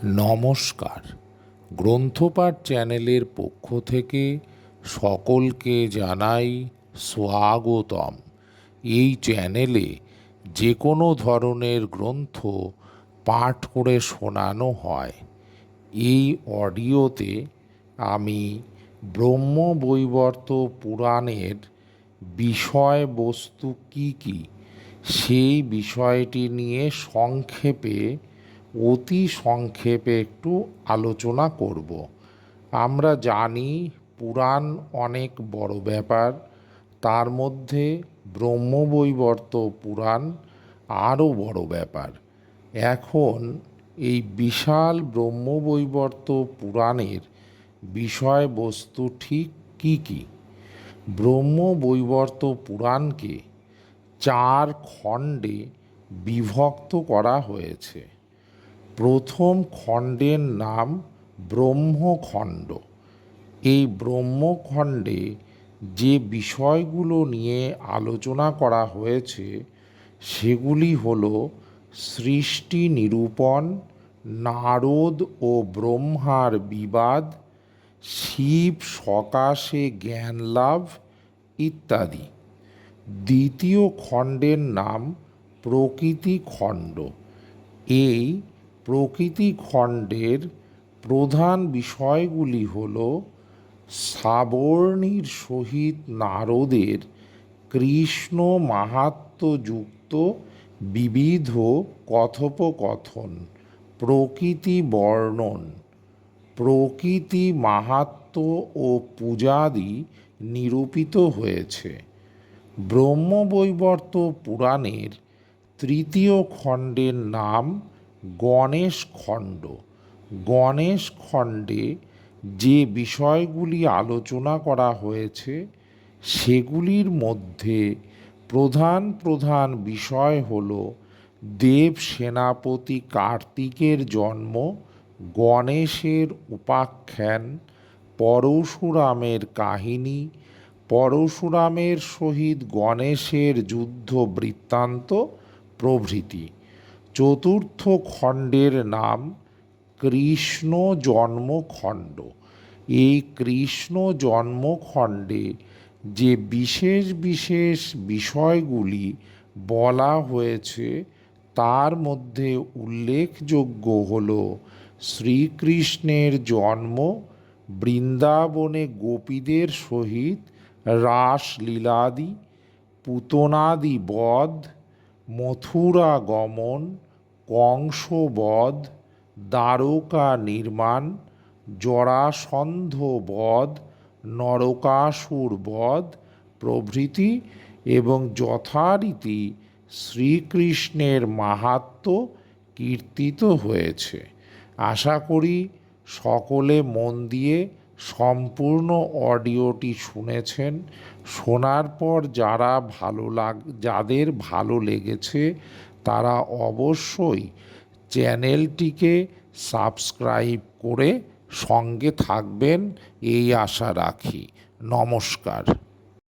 নমস্কার। গ্রন্থপাঠ চ্যানেলের পক্ষ থেকে সকলকে জানাই স্বাগতম। এই চ্যানেলে যে কোনো ধরনের গ্রন্থ পাঠ করে শোনানো হয়। এই অডিওতে আমি ব্রহ্মবৈবর্ত পুরাণের বিষয়বস্তু কী কী সেই বিষয়টি নিয়ে অতি সংক্ষেপে একটু আলোচনা করব। আমরা জানি পুরাণ অনেক বড় ব্যাপার, তার মধ্যে ব্রহ্মবৈবর্ত পুরাণ আরও বড় ব্যাপার। এখন এই বিশাল ব্রহ্মবৈবর্ত পুরাণের বিষয়বস্তু ঠিক কী কী? ব্রহ্মবৈবর্ত পুরাণকে 4 খণ্ডে বিভক্ত করা হয়েছে। প্রথম খণ্ডের নাম ব্রহ্মখণ্ড। এই ব্রহ্মখণ্ডে যে বিষয়গুলো নিয়ে আলোচনা করা হয়েছে সেগুলি হল সৃষ্টি নিরূপণ, নারদ ও ব্রহ্মার বিবাদ, শিব সকাশে জ্ঞান লাভ ইত্যাদি। দ্বিতীয় খণ্ডের নাম প্রকৃতি খণ্ড। এই প্রকৃতি খণ্ডের প্রধান বিষয়গুলি হল সাবর্ণীর সহিত নারদের কৃষ্ণ মাহাত্ম্যযুক্ত বিবিধ কথোপকথন, প্রকৃতি বর্ণন, প্রকৃতি মাহাত্ম্য ও পূজাদি নিরূপিত হয়েছে। ব্রহ্মবৈবর্ত পুরাণের তৃতীয় খণ্ডের নাম গণেশ খণ্ড। গণেশ খণ্ডে যে বিষয়গুলি আলোচনা করা হয়েছে সেগুলির মধ্যে প্রধান বিষয় হল দেব সেনাপতি কার্তিকের জন্ম, গণেশের উপাখ্যান, পরশুরামের কাহিনী, পরশুরামের সহিত গণেশের যুদ্ধ বৃত্তান্ত প্রভৃতি। চতুর্থ খণ্ডের নাম কৃষ্ণ জন্মখণ্ড। এই কৃষ্ণ জন্মখণ্ডে যে বিশেষ বিষয়গুলি বলা হয়েছে তার মধ্যে উল্লেখযোগ্য হল শ্রীকৃষ্ণের জন্ম, বৃন্দাবনে গোপীদের সহিত রাসলীলাদি, পুতনাদি বধ, মথুরা গমন, কংসবধ, দ্বারকা নির্মাণ, জরাসন্ধ বধ, নরকাসুর বধ প্রভৃতি এবং যথারীতি শ্রীকৃষ্ণের মাহাত্ম্য কীর্তিত হয়েছে। আশা করি সকলে মন দিয়ে সম্পূর্ণ অডিওটি শুনেছেন। শোনার পর যাদের ভালো লেগেছে তারা অবশ্যই চ্যানেলটিকে সাবস্ক্রাইব করে সঙ্গে থাকবেন এই আশা রাখি। নমস্কার।